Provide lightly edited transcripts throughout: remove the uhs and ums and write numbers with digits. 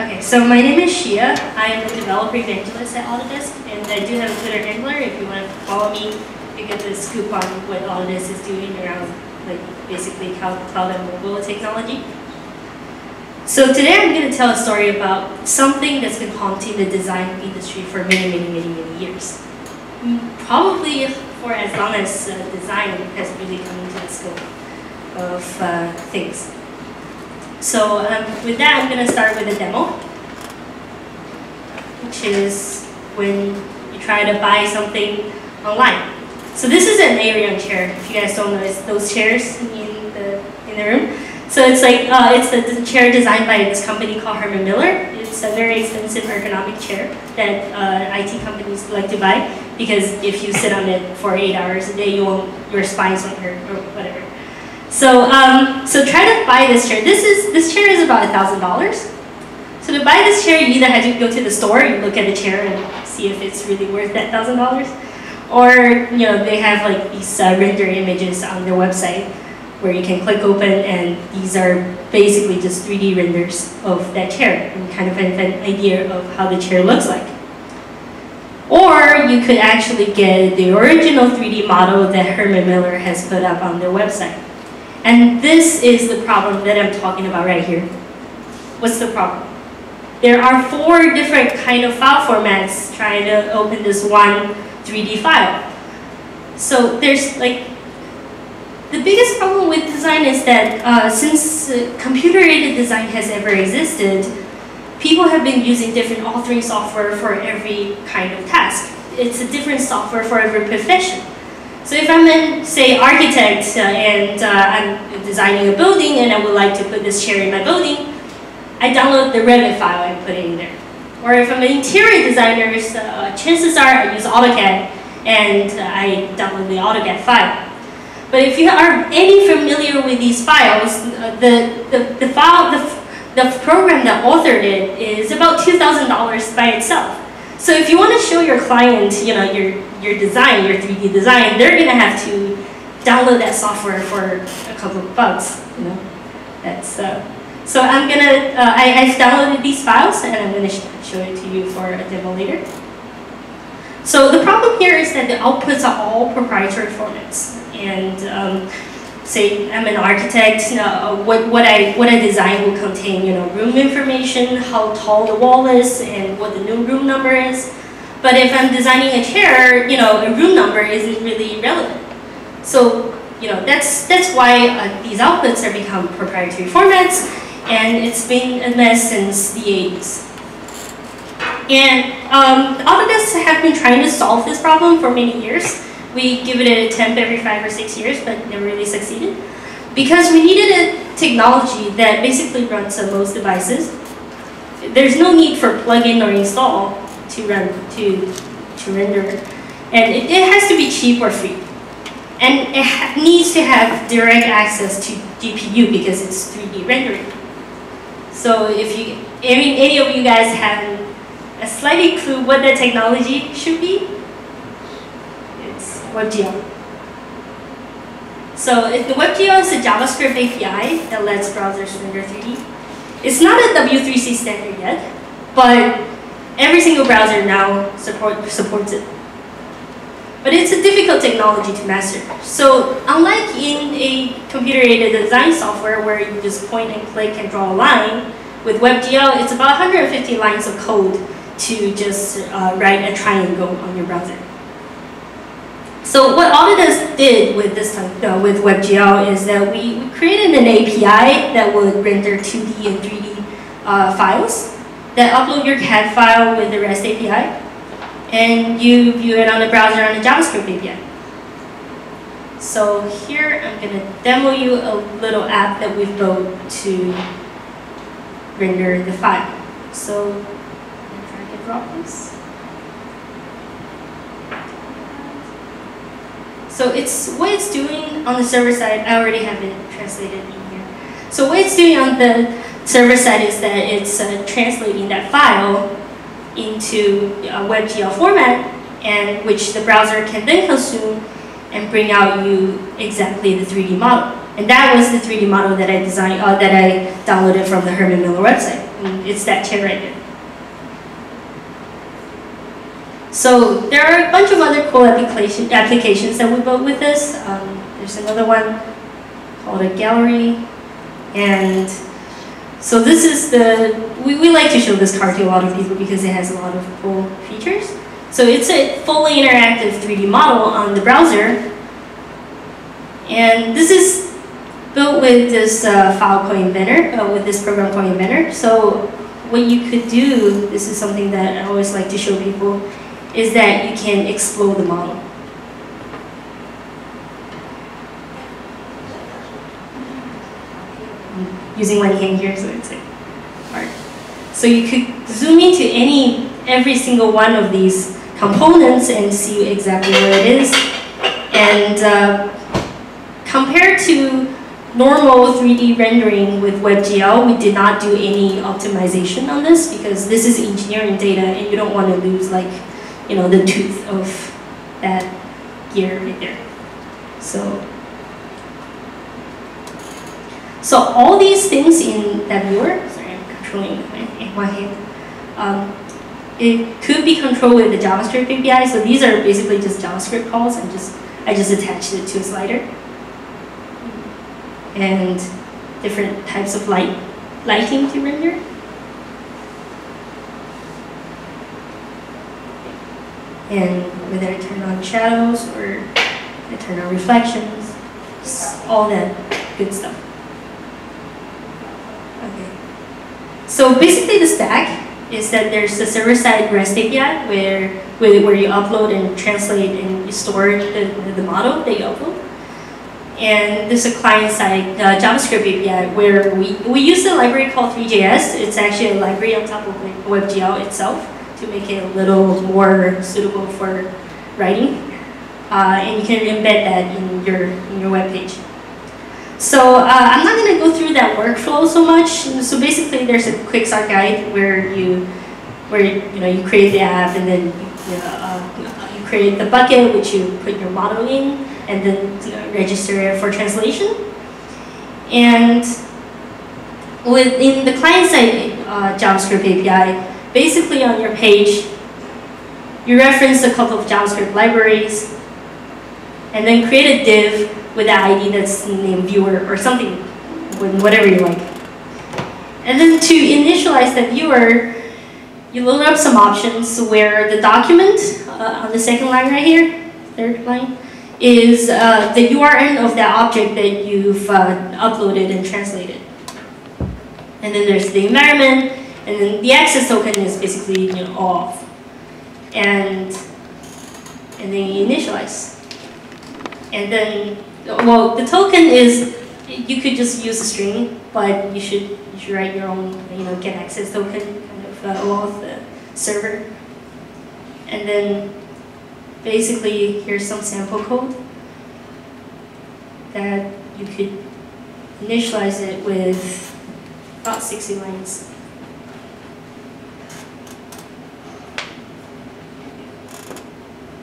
Okay, so my name is Shiya. I am the developer evangelist at Autodesk, and I do have a Twitter handler. If you want to follow me, you get the scoop on what Autodesk is doing around, like, basically cloud and mobile technology. So today I'm going to tell a story about something that's been haunting the design industry for many years. Probably for as long as design has really come into the scope of things. So with that, I'm going to start with a demo, which is when you try to buy something online. So this is an Arion chair. If you guys don't know, it's those chairs in the room. So it's like it's the chair designed by this company called Herman Miller. It's a very expensive ergonomic chair that IT companies like to buy because if you sit on it for 8 hours a day, your spines won't hurt or whatever. So so try to buy this chair. This chair is about $1,000. So to buy this chair, you either have to go to the store, you look at the chair and see if it's really worth that $1,000, or they have like these render images on their website where you can click open, and these are basically just 3D renders of that chair and kind of an idea of how the chair looks like. Or you could actually get the original 3D model that Herman Miller has put up on their website. And this is the problem that I'm talking about right here. What's the problem? There are 4 different kind of file formats trying to open this one 3D file. So there's like, the biggest problem with design is that since computer-aided design has ever existed, people have been using different authoring software for every kind of task. It's a different software for every profession. So if I'm an, say, architect and I'm designing a building and I would like to put this chair in my building, I download the Revit file and put it in there. Or if I'm an interior designer, chances are I use AutoCAD and I download the AutoCAD file. But if you are any familiar with these files, the program that authored it is about $2,000 by itself. So if you want to show your client, your design, your 3D design, they're going to have to download that software for a couple of bucks. That's so I'm gonna I've downloaded these files and I'm going to show it to you for a demo later. So the problem here is that the outputs are all proprietary formats. And say I'm an architect, what I design will contain room information, how tall the wall is, and what the new room number is. But if I'm designing a chair, a room number isn't really relevant. So that's why these outputs have become proprietary formats, and it's been a mess since the 80s. And Autodesk have been trying to solve this problem for many years. We give it an attempt every 5 or 6 years, but never really succeeded. Because we needed a technology that basically runs on most devices. There's no need for plug-in or install to render. And it has to be cheap or free. And it needs to have direct access to GPU because it's 3D rendering. So if any of you guys have a slight clue what that technology should be, WebGL. So the WebGL is a JavaScript API that lets browsers render 3D. It's not a W3C standard yet, but every single browser now supports it. But it's a difficult technology to master. So unlike in a computer-aided design software where you just point and click and draw a line, with WebGL it's about 150 lines of code to just write a triangle on your browser. So what Autodesk did with with WebGL is that we created an API that would render 2D and 3D files that upload your CAD file with the REST API, and you view it on the browser on the JavaScript API. So here I'm going to demo you a little app that we've built to render the file. So I'm going to drag and drop this. So what it's doing on the server side, I already have it translated in here. So what it's doing on the server side is that it's translating that file into a WebGL format, and which the browser can then consume and bring out you exactly the 3D model. And that was the 3D model that I designed, that I downloaded from the Herman Miller website. And it's that chair right there. So there are a bunch of other cool applications that we built with this. There's another one called a gallery. And so this is we like to show this card to a lot of people because it has a lot of cool features. So it's a fully interactive 3D model on the browser. And this is built with this file called Inventor, with this program called Inventor. So what you could do, this is something that I always like to show people, is that you can explode the model. I'm using one hand here, so it's like hard. So you could zoom into every single one of these components and see exactly where it is. And compared to normal 3D rendering with WebGL, we did not do any optimization on this because this is engineering data and you don't want to lose the tooth of that gear right there. So all these things in that viewer, sorry, I'm controlling my hand. It could be controlled with the JavaScript API. So these are basically just JavaScript calls, and I just attached it to a slider. And different types of lighting to render. And whether I turn on shadows or I turn on reflections, all that good stuff. Okay. So basically the stack is that there's a server-side REST API where you upload and translate and you store the model that you upload. And there's a client-side JavaScript API where we use a library called 3JS. It's actually a library on top of WebGL itself to make it a little more suitable for writing. And you can embed that in your web page. So I'm not going to go through that workflow so much. So basically, there's a quick start guide where you create the app, and then you create the bucket which you put your model in, and then register it for translation. And within the client-side JavaScript API, basically on your page, you reference a couple of JavaScript libraries, and then create a div with the ID that's named viewer or something, whatever you like. And then to initialize the viewer, you load up some options where the document on the second line right here, third line, is the URL of that object that you've uploaded and translated. And then there's the environment, and then the access token is basically off. And then you initialize. And then, well, the token is, you could just use a string, but you should write your own get access token kind of along with the server. And then basically, here's some sample code that you could initialize it with about 60 lines.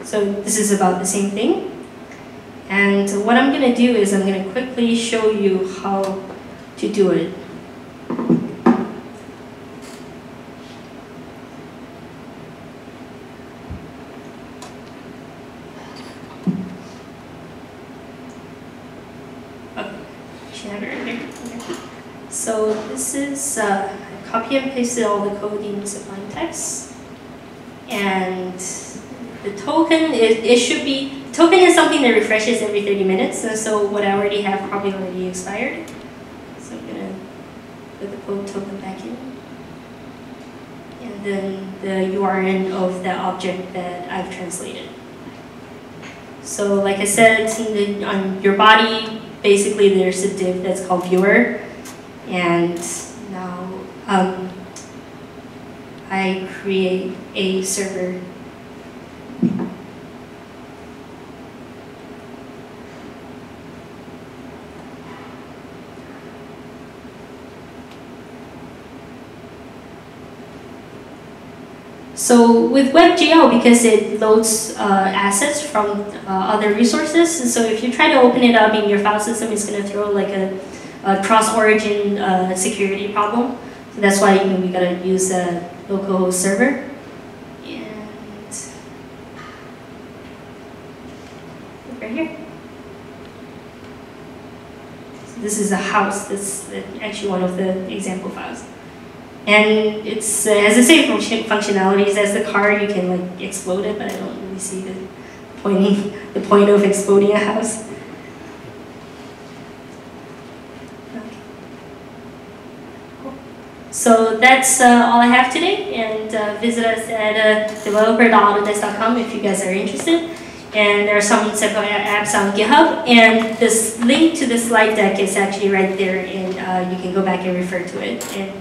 So this is about the same thing. And what I'm going to do is I'm going to quickly show you how to do it. So this is, I copy and pasted all the code in Sublime Text. And the token, token is something that refreshes every 30 minutes. And so what I already have probably already expired. So I'm going to put the code token back in. And then the URL of the object that I've translated. So like I said, on your body, basically there's a div that's called viewer. And now I create a server. So with WebGL, because it loads assets from other resources, and so if you try to open it up in your file system, it's going to throw like a cross-origin security problem. That's why we gotta use a local server. And right here. So this is a house. That's actually one of the example files. And it has the same functionalities as the car. You can like explode it, but I don't really see the point of exploding a house. Okay. Cool. So that's all I have today. And visit us at developer.autodesk.com if you guys are interested. And there are some sample apps on GitHub. And this link to the slide deck is actually right there, and you can go back and refer to it. And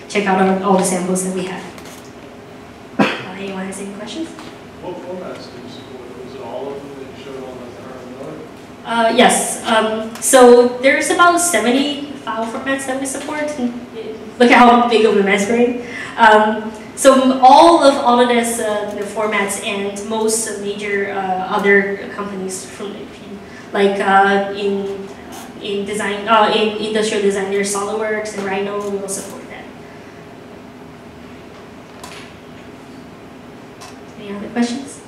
check out all the samples that we have. Anyone has any questions? What formats do you support? Was it all of them that you showed on the Yes. So there's about 70 file formats that we support. Look at how big of a mess we're in. So all of Autodesk the formats and most major other companies from like in design, in industrial design, there's SolidWorks and Rhino will support. Any other questions?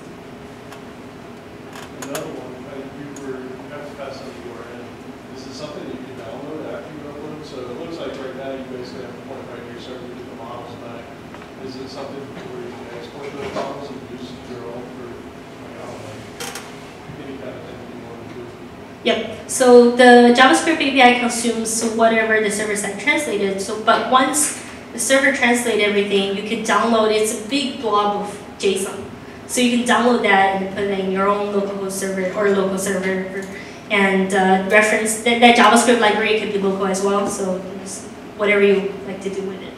Another one, you have to pass on the URL. Is it something you can download after you upload? So it looks like right now you basically have a point right here, so you get the models back. Is it something where you can export those models and use your own for, like, I don't know, any kind of thing you want to do? Yep. So the JavaScript API consumes whatever the server side translated. So, but once the server translates everything, you can download. It's a big blob of JSON. So you can download that and put it in your own local server or local server, and reference that JavaScript library could be local as well. So whatever you like to do with it.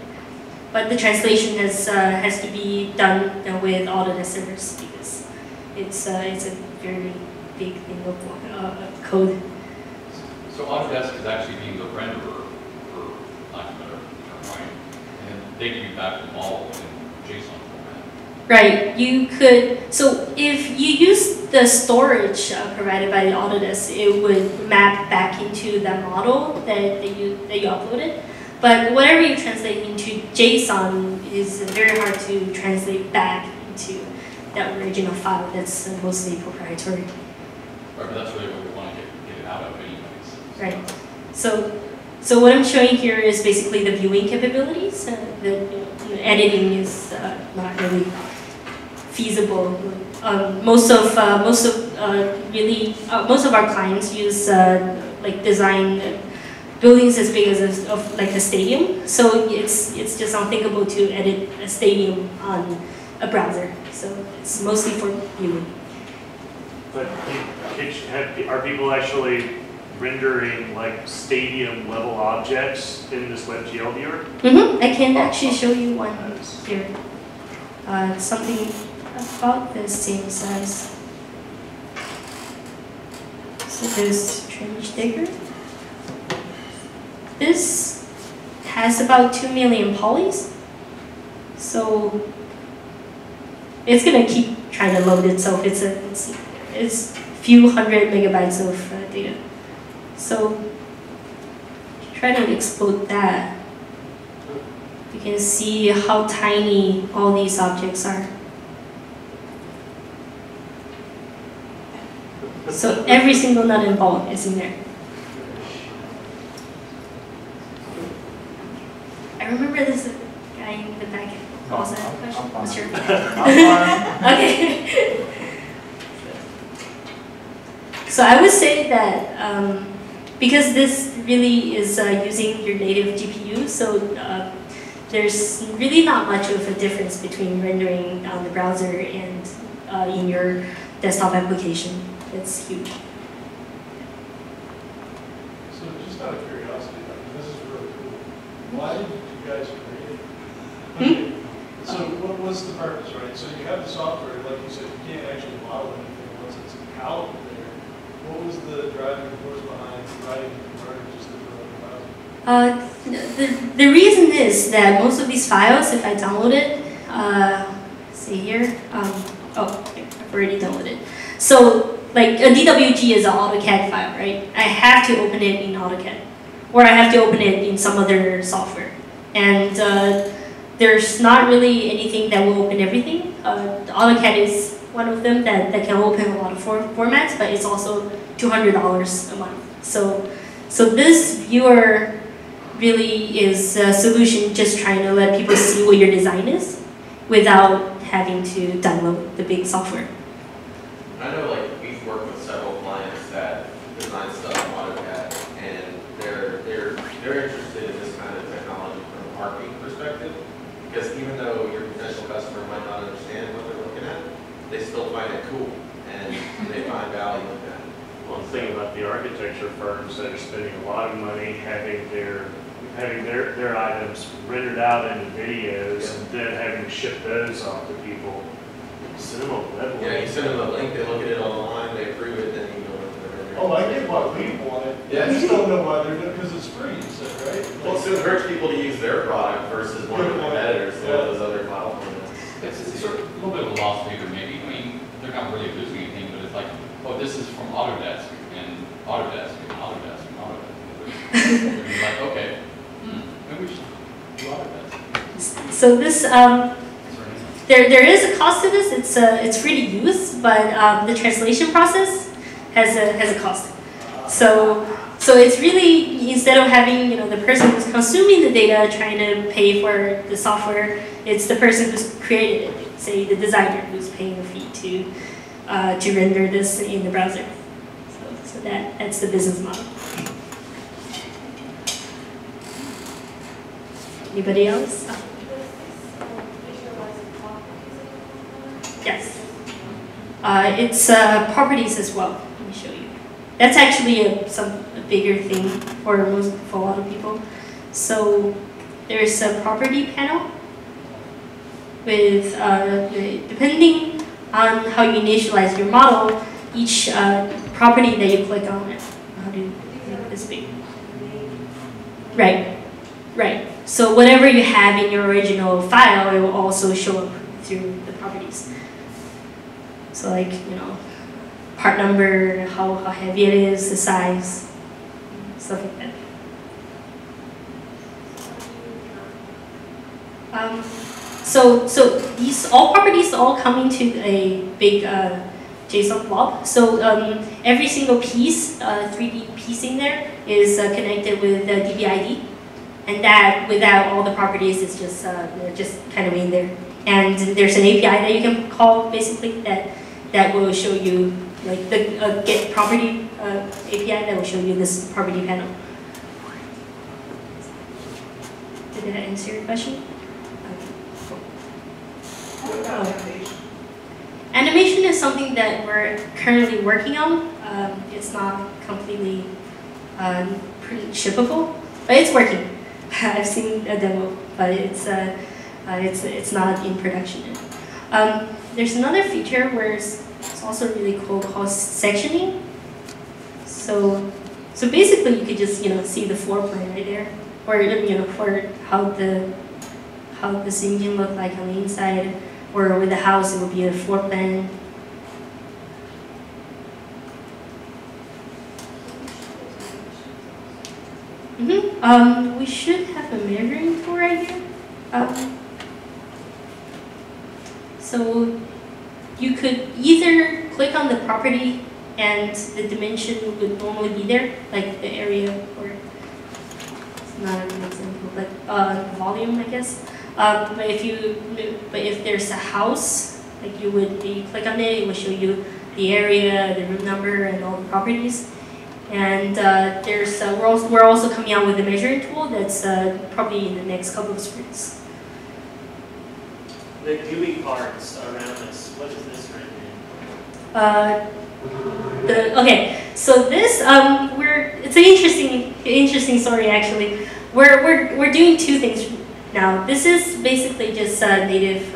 But the translation has to be done with Autodesk servers because it's a very big thing of code. So Autodesk is actually being the renderer for lack of a better term, right? And they give you back the model in JSON. Right, you could, so if you use the storage provided by the Autodesk, it would map back into that model that you uploaded. But whatever you translate into JSON is very hard to translate back into that original file that's mostly proprietary. Right, but that's really what we want to get it out of anyways. Right, so what I'm showing here is basically the viewing capabilities. The editing is not really feasible. Most of our clients use like design buildings as big as of like a stadium. So it's just unthinkable to edit a stadium on a browser. So it's mostly for viewing. But are people actually rendering like stadium level objects in this WebGL viewer? Mm-hmm. I can actually show you one here. Something about the same size. So there's Trench Digger. This has about 2 million polys. So it's gonna keep trying to load itself. It's a few hundred megabytes of data. So try to explode that. You can see how tiny all these objects are. So every single nut and bolt is in there. I remember this guy in the back also had a question. What's your okay. So I would say that because this really is using your native GPU, so there's really not much of a difference between rendering on the browser and in your desktop application. It's huge. So just out of curiosity, this is really cool. Why did you guys create it? Okay. So what was the purpose, right? So you have the software, like you said, you can't actually model anything once it's out there. What was the driving force behind writing the converter just to run the The reason is that most of these files, if I download it, see here, I've already downloaded. So like a DWG is an AutoCAD file, right? I have to open it in AutoCAD, or I have to open it in some other software. And there's not really anything that will open everything. AutoCAD is one of them that can open a lot of formats, but it's also $200 a month. So this viewer really is a solution just trying to let people see what your design is without having to download the big software. I know, like, we've worked with several clients that design stuff in AutoCAD, and they're interested in this kind of technology from a marketing perspective, because even though your potential customer might not understand what they're looking at, they still find it cool, and they find value in that. Well, the thing about the architecture firms that are spending a lot of money having their items rendered out into videos and then having to ship those off to people. Send them a web link. Yeah, you send them a link, they look at it online, they approve it, then you go into the rendering. Oh, I get why we want it. Yeah. I just don't know why they're doing it, because it's free, you said, right? Well, it encourages people to use their product versus one of the competitors, one of those other file formats. It's sort of a little bit of a lost leader, maybe. I mean, they're not really losing anything, but it's like, oh, this is from Autodesk and Autodesk and Autodesk and Autodesk. And you're like, okay, maybe we should do Autodesk. So this, there is a cost to this. It's free to use, but the translation process has a cost. So it's really, instead of having the person who's consuming the data trying to pay for the software, it's the person who's created it, say the designer who's paying a fee to render this in the browser. So that's the business model. Anybody else? Yes. It's properties as well. Let me show you. That's actually a bigger thing for a lot of people. So there's a property panel with depending on how you initialize your model, each property that you click on it. How do you make this big? Right. So whatever you have in your original file, it will also show up through the properties. So like, part number, how heavy it is, the size, stuff like that. So these all properties all come into a big JSON blob. So every single piece, 3D piece in there, is connected with the DBID. And that, without all the properties, it's just they're just kind of in there. And there's an API that you can call basically that will show you, like the get property API that will show you this property panel. Did that answer your question? Animation is something that we're currently working on. It's not completely shippable, but it's working. I've seen a demo, but it's not in production yet. There's another feature where it's also really cool called sectioning. So basically you could just see the floor plan right there, or for how this engine look like on the inside, or with the house it would be a floor plan. We should have a measuring tool right here. So you could either click on the property and the dimension would normally be there, like the area, or it's not an example, but volume, I guess. But if there's a house, like you click on it, it will show you the area, the room number, and all the properties. And we're also coming out with a measuring tool that's probably in the next couple of sprints. The GUI parts around this, what is this right now? Okay, so this it's an interesting story actually. We're doing two things now. This is basically just native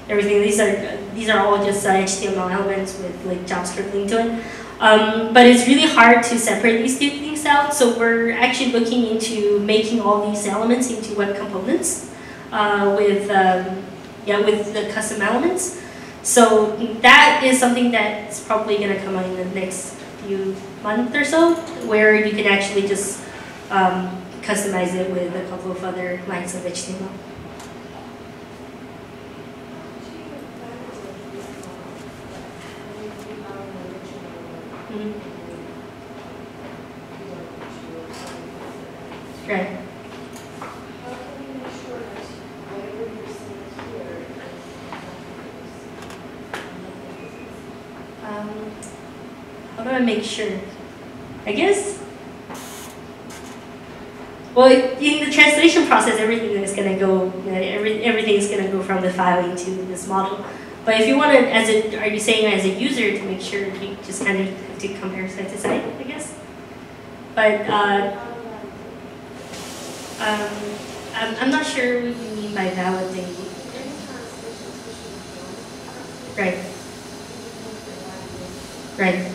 everything. These are all just HTML elements with like JavaScript linked to it. But it's really hard to separate these two things out, so we're actually looking into making all these elements into web components with the custom elements. So that is something that's probably going to come out in the next few months or so, where you can actually just customize it with a couple of other lines of HTML. Mm-hmm. Right. How do I make sure? I guess, well, in the translation process, everything is going to go, everything is going to go from the file into this model. But if you want to, are you saying as a user to make sure you just kind of have to compare side to side, I guess? But I'm not sure what you mean by validating. Right. Right.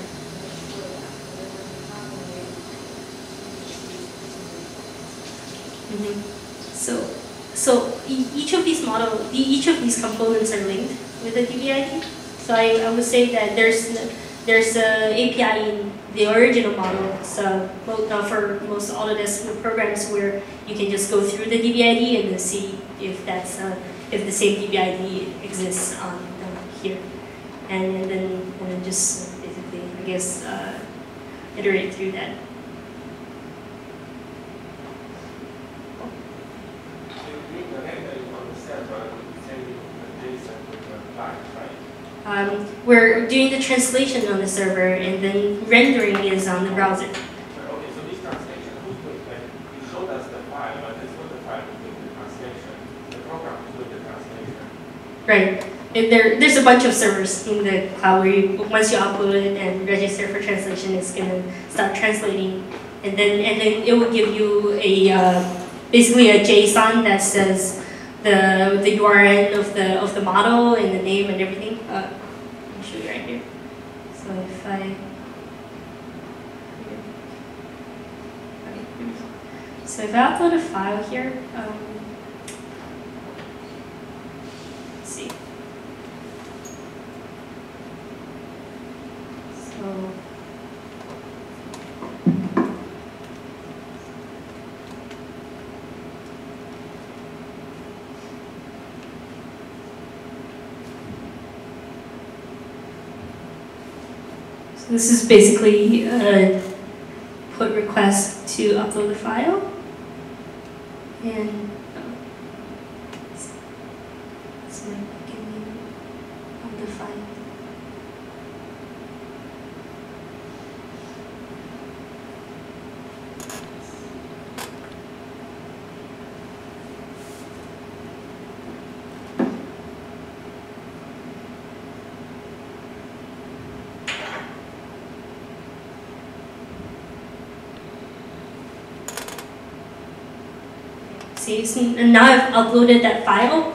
Mm-hmm. So each of these each of these components are linked with the DBID. So I would say that there's a API in the original model. So for most Autodesk programs where you can just go through the DBID and then see if that's if the same DBID exists on here, and then just basically, I guess, iterate through that. We're doing the translation on the server, and then rendering is on the browser. Okay, so this translation, who's doing it? You showed us the file, but it's not the file who's doing the translation. The program is doing the translation. Right. There's a bunch of servers in the cloud where once you upload it and register for translation, it's gonna start translating, and then it will give you a basically a JSON that says the URL of the model and the name and everything. Let me show you right here. So if I upload a file here, let's see. So. This is basically a put request to upload the file, and it's like giving undefined. And now I've uploaded that file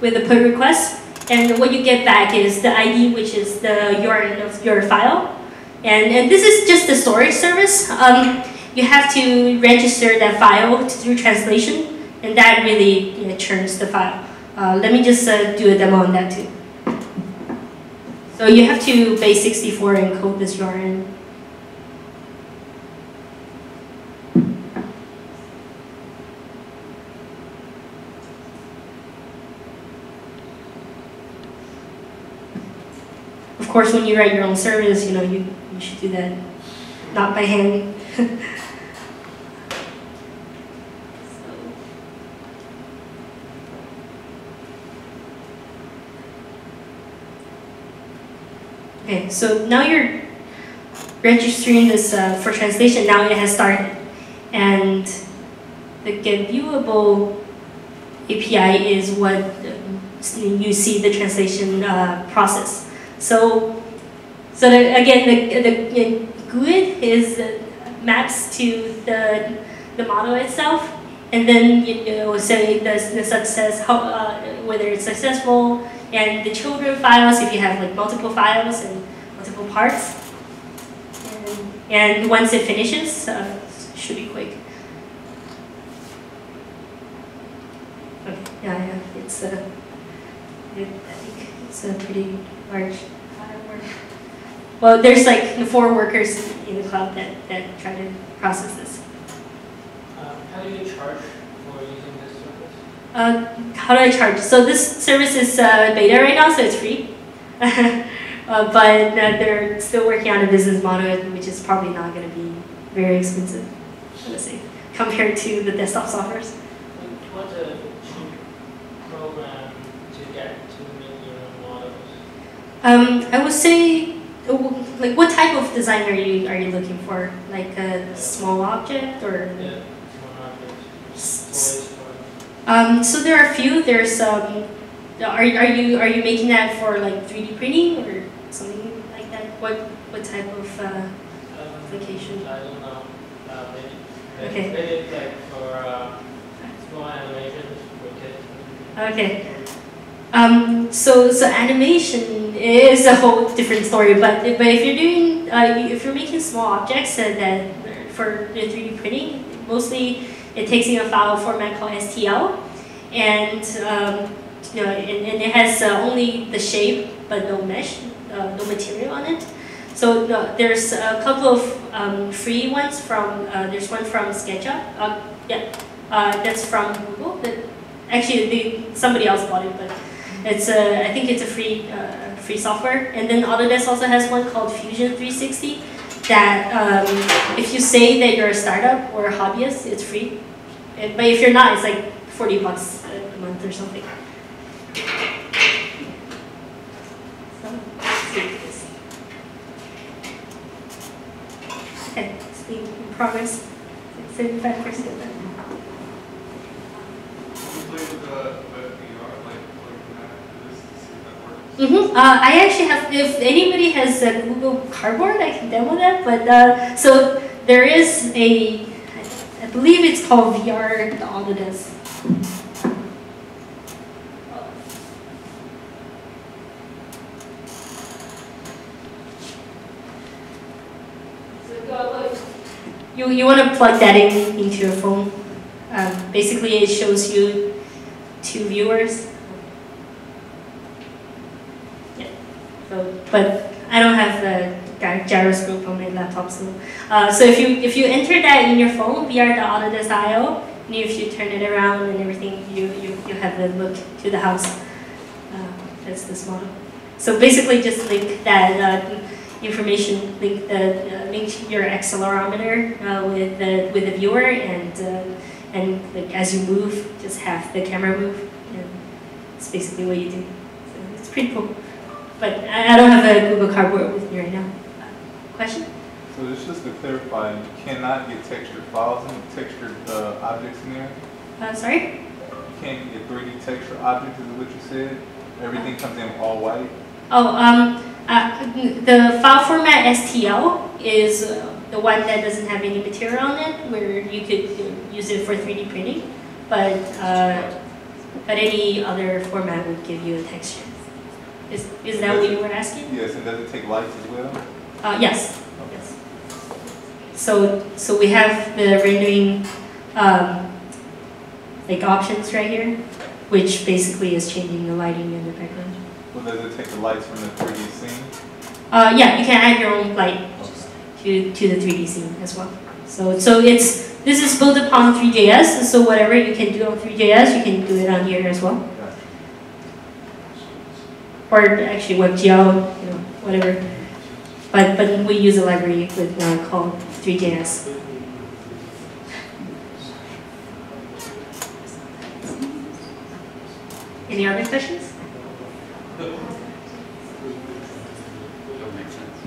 with a put request, and what you get back is the ID, which is the URL of your file, and this is just the storage service. You have to register that file through translation, and that really churns the file. Let me just do a demo on that too. So you have to base64 encode this URL. Of course, when you write your own service, you should do that, not by hand. Okay, so now you're registering this for translation. Now it has started, and the get viewable API is what you see the translation process. So again, the GUID is maps to the model itself, and then say the success, whether it's successful, and the children files if you have like multiple files and multiple parts, and once it finishes, it should be quick. Okay, yeah, it's I think it's a pretty large amount of work. Well, there's like 4 workers in the cloud that try to process this. How do you charge for using this service? How do I charge? So this service is beta right now, so it's free. But they're still working on a business model, which is probably not going to be very expensive, let's say, compared to the desktop softwares. What's a cheap program to get 2 million models? I would say, like, what type of design are you looking for? Like a small object or? Yeah, small objects. So there are a few. There's are you making that for like 3D printing or something like that? What type of application? I don't know. Maybe. Okay. Maybe like for small animations for kids. Okay. So animation is a whole different story. But if you're doing if you're making small objects that for the 3D printing, mostly it takes in a file format called STL, and and it has only the shape but no mesh, no material on it. So there's a couple of free ones from there's one from SketchUp. That's from Google. Actually, somebody else bought it, but it's I think it's a free software. And then Autodesk also has one called Fusion 360. That if you say that you're a startup or a hobbyist, it's free. But if you're not, it's like $40 a month or something. So, let's see this. Okay, it's in progress. 75%. You play with VR, like this to see if that works? I actually have, if anybody has a Google Cardboard, I can demo that. But so there is I believe it's called VR the Autodesk. You want to plug that into your phone. Basically, it shows you 2 viewers. Yeah. So, but I don't have the JavaScript on my laptop, so if you enter that in your phone via the Autodesk.io, and if you turn it around and everything, you have the look to the house. That's this model. So basically, just link that information, link your accelerometer with the viewer, and like as you move, just have the camera move, and it's basically what you do. So it's pretty cool. But I don't have a Google Cardboard with me right now. Question? So this just to clarify, you cannot get textured files and textured objects in there? Sorry? You can't get 3D texture objects is what you said? Everything comes in all white? Oh, the file format STL is the one that doesn't have any material on it, where you could use it for 3D printing, but any other format would give you a texture. Is that what you were asking? Yes, and does it take lights as well? Yes. Yes. So we have the rendering like options right here, which basically is changing the lighting in the background. Well, does it take the lights from the 3D scene? Yeah, you can add your own light to the 3D scene as well. So this is built upon 3JS. So whatever you can do on 3JS, you can do it on here as well. Or actually WebGL, whatever. But we use a library with called 3JS. Any other questions? That makes sense.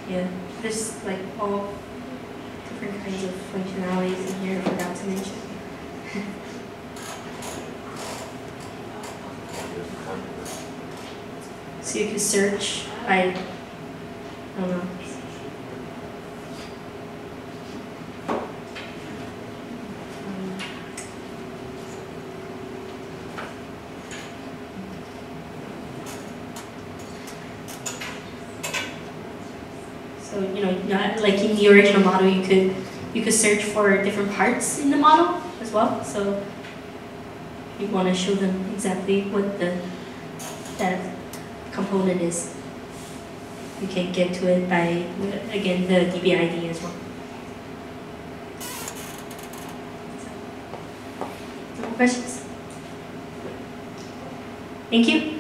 Yeah, there's like all different kinds of functionalities in here I forgot to mention. So you can search by, I don't know. So like in the original model, you could search for different parts in the model as well. So you want to show them exactly what that component is. You can get to it by, again, the DB ID as well. No questions? Thank you.